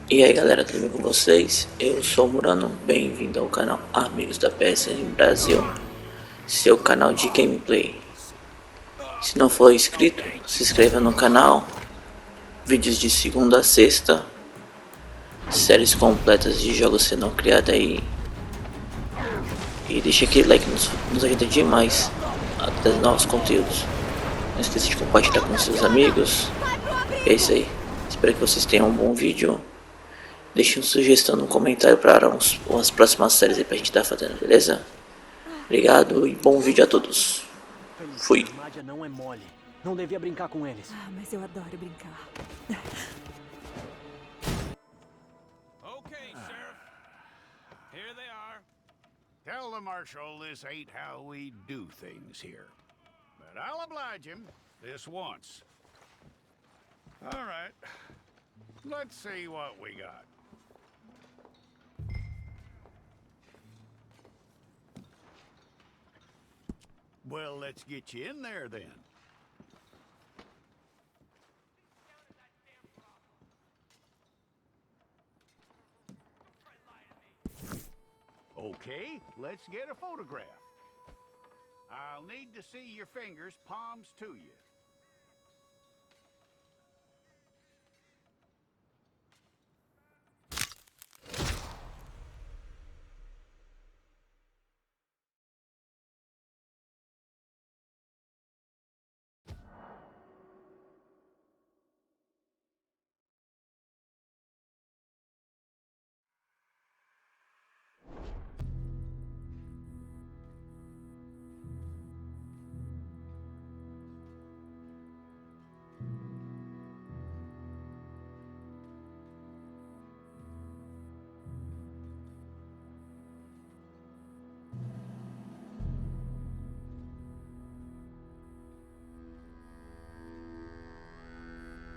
E aí galera, tudo bem com vocês? Eu sou o Murano, bem-vindo ao canal Amigos da PSN Brasil, seu canal de gameplay. Se não for inscrito, se inscreva no canal, vídeos de segunda a sexta, séries completas de jogos sendo criados aí. E deixa aquele like, nos ajuda demais a trazer novos conteúdos. Não esqueça de compartilhar com seus amigos. E é isso aí, espero que vocês tenham um bom vídeo. Deixe uma sugestão no comentário para umas próximas séries aí pra gente estar fazendo, beleza? Obrigado e bom vídeo a todos. Fui. A não é mole. Não devia brincar com eles. Ah, mas eu adoro brincar. Okay, Sheriff. Here they are. Tell the Marshal this ain't how we do things here. But I'll oblige him this once. All right. Let's see what we got. Well, let's get you in there then. Okay, let's get a photograph. I'll need to see your fingers, palms to you.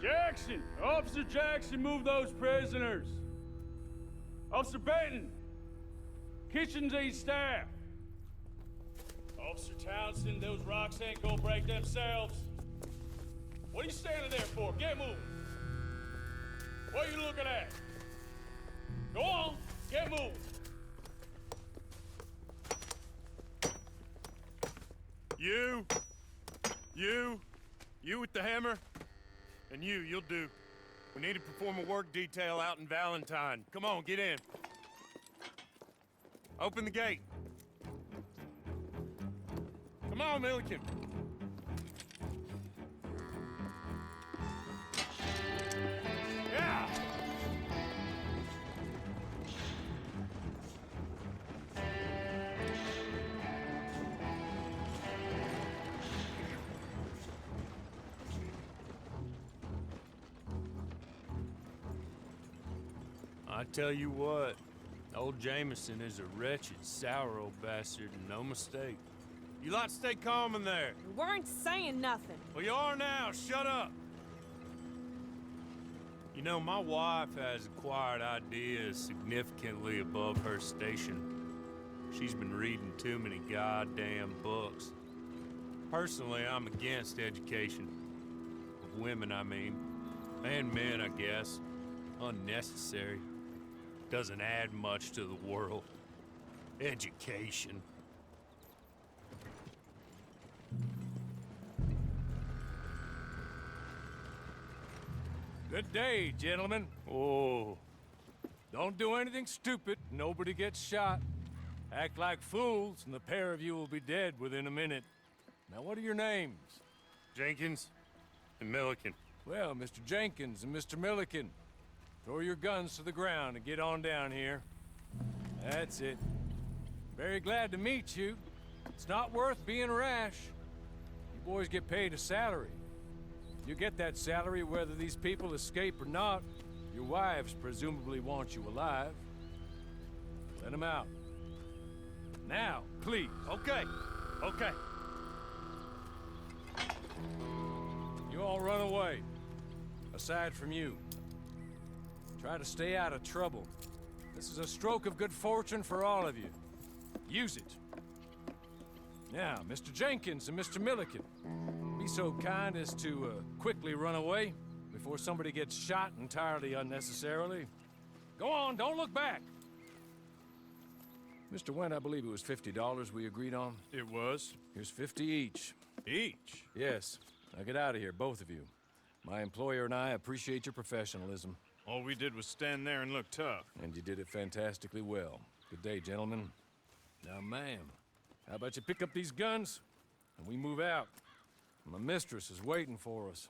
Jackson! Officer Jackson, move those prisoners! Officer Benton! Kitchens aid staff! Officer Townsend, those rocks ain't gonna break themselves. What are you standing there for? Get moving! What are you looking at? Go on, get moving! You with the hammer? And you'll do. We need to perform a work detail out in Valentine. Come on, get in. Open the gate. Come on, Milliken. Yeah! I tell you what, old Jameson is a wretched, sour old bastard, and no mistake. You lot stay calm in there. We weren't saying nothing. Well, you are now. Shut up. You know, my wife has acquired ideas significantly above her station. She's been reading too many goddamn books. Personally, I'm against education. Of women, I mean. And men, I guess. Unnecessary. Doesn't add much to the world. Education. Good day, gentlemen. Oh. Don't do anything stupid. Nobody gets shot. Act like fools, and the pair of you will be dead within a minute. Now, what are your names? Jenkins and Milliken. Well, Mr. Jenkins and Mr. Milliken, throw your guns to the ground and get on down here. That's it. Very glad to meet you. It's not worth being rash. You boys get paid a salary. You get that salary whether these people escape or not. Your wives presumably want you alive. Let them out. Now, please. Okay. You all run away. Aside from you. Try to stay out of trouble. This is a stroke of good fortune for all of you. Use it. Now, Mr. Jenkins and Mr. Milliken, be so kind as to quickly run away before somebody gets shot entirely unnecessarily. Go on, don't look back. Mr. Went, I believe it was $50 we agreed on. It was? Here's 50 each. Each? Yes. Now get out of here, both of you. My employer and I appreciate your professionalism. All we did was stand there and look tough. And you did it fantastically well. Good day, gentlemen. Now, ma'am, how about you pick up these guns and we move out? My mistress is waiting for us.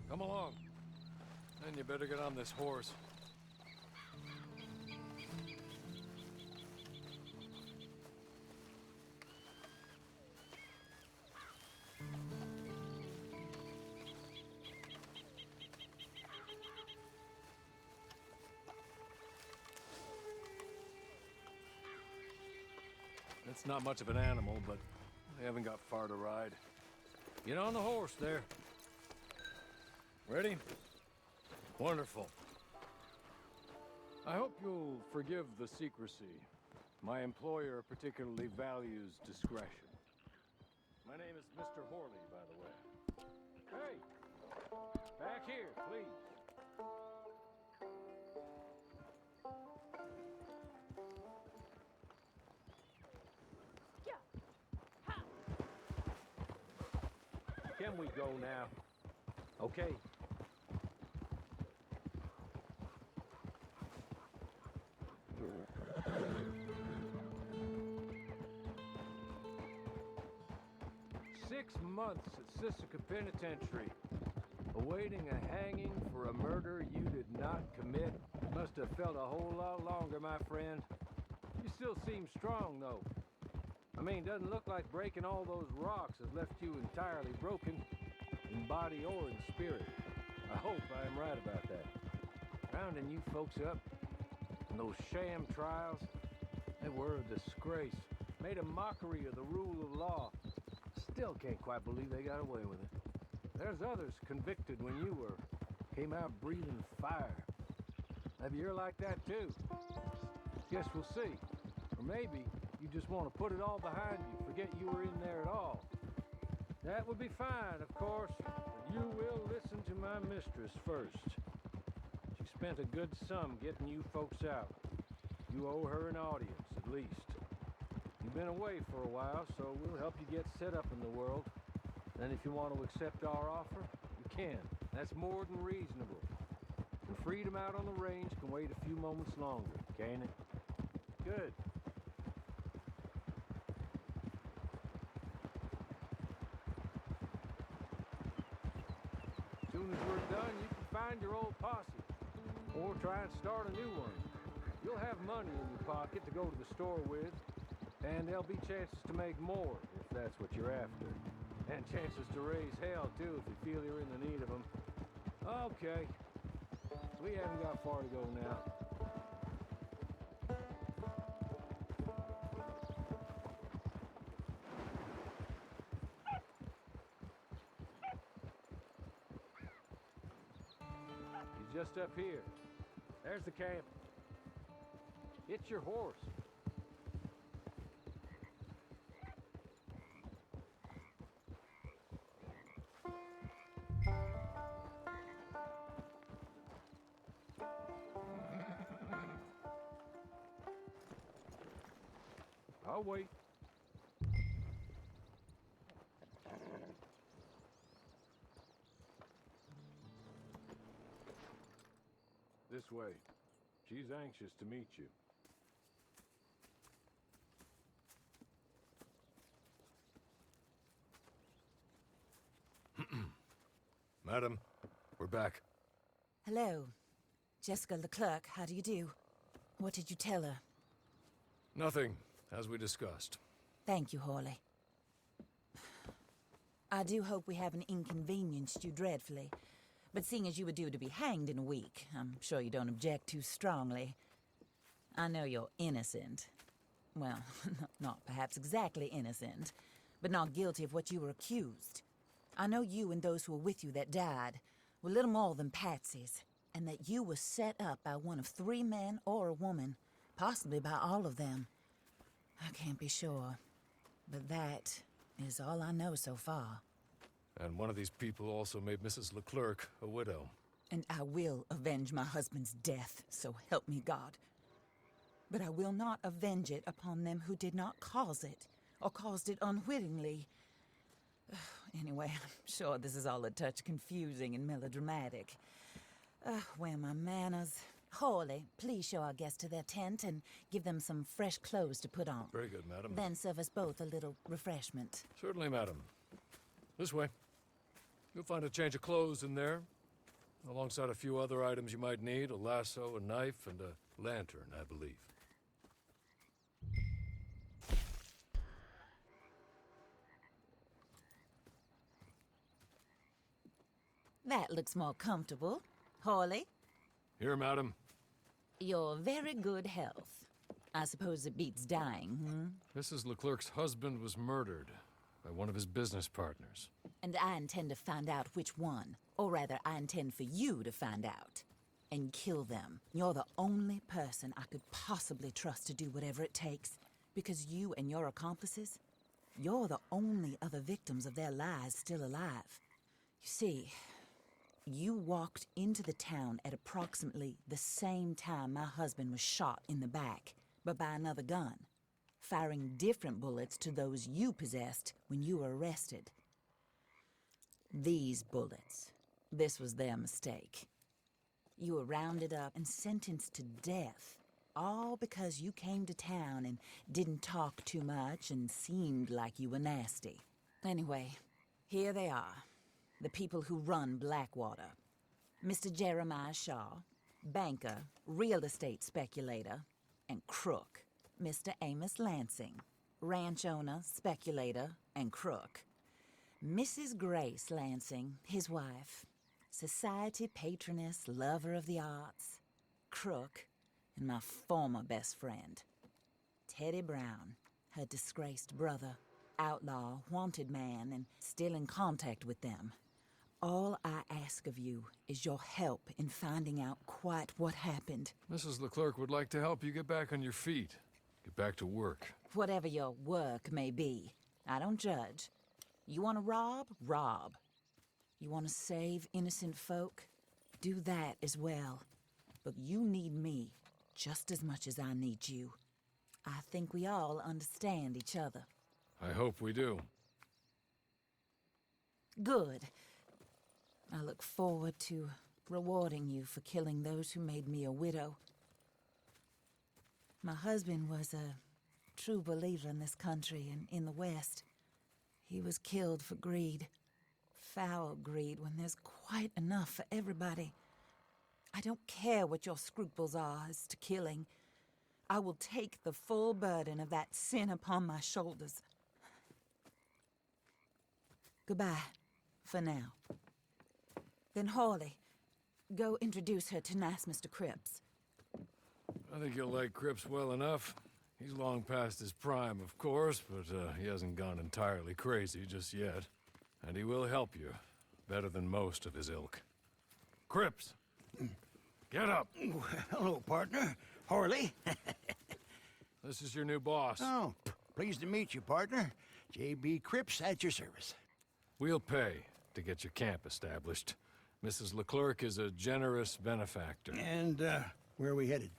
Come along. And you better get on this horse. It's not much of an animal, but they haven't got far to ride. Get on the horse there. Ready? Wonderful. I hope you'll forgive the secrecy. My employer particularly values discretion. My name is Mr. Horley, by the way. Hey! Back here, please. Can we go now? Okay. Six months at Sisika Penitentiary, awaiting a hanging for a murder you did not commit. Must have felt a whole lot longer, my friend. You still seem strong, though. I mean, doesn't look like breaking all those rocks has left you entirely broken, in body or in spirit. I hope I am right about that. Rounding you folks up, and those sham trials, they were a disgrace. Made a mockery of the rule of law. Still can't quite believe they got away with it. There's others convicted when you were. Came out breathing fire. Maybe you're like that too. Guess we'll see. Or maybe you just want to put it all behind you, forget you were in there at all. That would be fine, of course, but you will listen to my mistress first. She spent a good sum getting you folks out. You owe her an audience, at least. You've been away for a while, so we'll help you get set up in the world. And if you want to accept our offer, you can. That's more than reasonable. And freedom out on the range can wait a few moments longer, can't it? Good. As soon as we're done, you can find your old posse. Or try and start a new one. You'll have money in your pocket to go to the store with. And there'll be chances to make more, if that's what you're after. And chances to raise hell, too, if you feel you're in the need of them. Okay. We haven't got far to go now. He's just up here. There's the camp. It's your horse. I'll wait. This way. She's anxious to meet you. Madam, we're back. Hello. Jessica Leclerc, how do you do? What did you tell her? Nothing, as we discussed. Thank you, Horley. I do hope we haven't inconvenienced you dreadfully. But seeing as you were due to be hanged in a week, I'm sure you don't object too strongly. I know you're innocent. Well, not perhaps exactly innocent, but not guilty of what you were accused. I know you and those who were with you that died were little more than patsies, and that you were set up by one of 3 men or a woman, possibly by all of them. I can't be sure, but that is all I know so far. And one of these people also made Mrs. Leclerc a widow. And I will avenge my husband's death, so help me God. But I will not avenge it upon them who did not cause it, or caused it unwittingly. Anyway, I'm sure this is all a touch confusing and melodramatic. Where are my manners? Hawley, please show our guests to their tent and give them some fresh clothes to put on. Very good, madam. Then serve us both a little refreshment. Certainly, madam. This way. You'll find a change of clothes in there, alongside a few other items you might need, a lasso, a knife, and a lantern, I believe. That looks more comfortable. Hawley, Here, madam. you're very good health. I suppose it beats dying, Mrs. Leclerc's husband was murdered by one of his business partners. And I intend to find out which one. Or rather, I intend for you to find out. And kill them. You're the only person I could possibly trust to do whatever it takes. Because you and your accomplices, you're the only other victims of their lies still alive. You see, you walked into the town at approximately the same time my husband was shot in the back, but by another gun, firing different bullets to those you possessed when you were arrested. These bullets, this was their mistake. You were rounded up and sentenced to death, all because you came to town and didn't talk too much and seemed like you were nasty. Anyway, here they are. The people who run Blackwater. Mr. Jeremiah Shaw, banker, real estate speculator, and crook. Mr. Amos Lansing, ranch owner, speculator, and crook. Mrs. Grace Lansing, his wife, society patroness, lover of the arts, crook, and my former best friend. Teddy Brown, her disgraced brother, outlaw, wanted man, and still in contact with them. All I ask of you is your help in finding out quite what happened. Mrs. Leclerc would like to help you get back on your feet. Get back to work. Whatever your work may be, I don't judge. You want to rob? Rob. You want to save innocent folk? Do that as well. But you need me just as much as I need you. I think we all understand each other. I hope we do. Good. I look forward to rewarding you for killing those who made me a widow. My husband was a true believer in this country and in the West. He was killed for greed. Foul greed when there's quite enough for everybody. I don't care what your scruples are as to killing. I will take the full burden of that sin upon my shoulders. Goodbye, for now. Then Hawley, go introduce her to nice Mr. Cripps. I think you'll like Cripps well enough. He's long past his prime, of course, but he hasn't gone entirely crazy just yet. And he will help you, better than most of his ilk. Cripps! Get up! Hello, partner. Hawley. This is your new boss. Oh, pleased to meet you, partner. J.B. Cripps at your service. We'll pay to get your camp established. Mrs. Leclerc is a generous benefactor. And, where are we headed?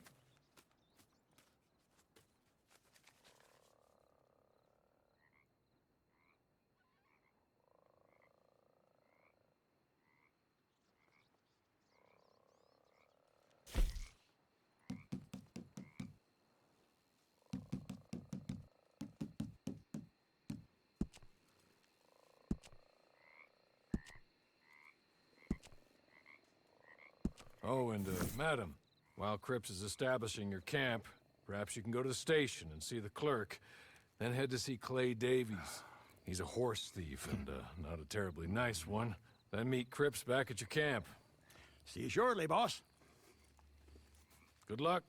Oh, and, madam, while Cripps is establishing your camp, perhaps you can go to the station and see the clerk, then head to see Clay Davies. He's a horse thief, and, not a terribly nice one. Then meet Cripps back at your camp. See you shortly, boss. Good luck.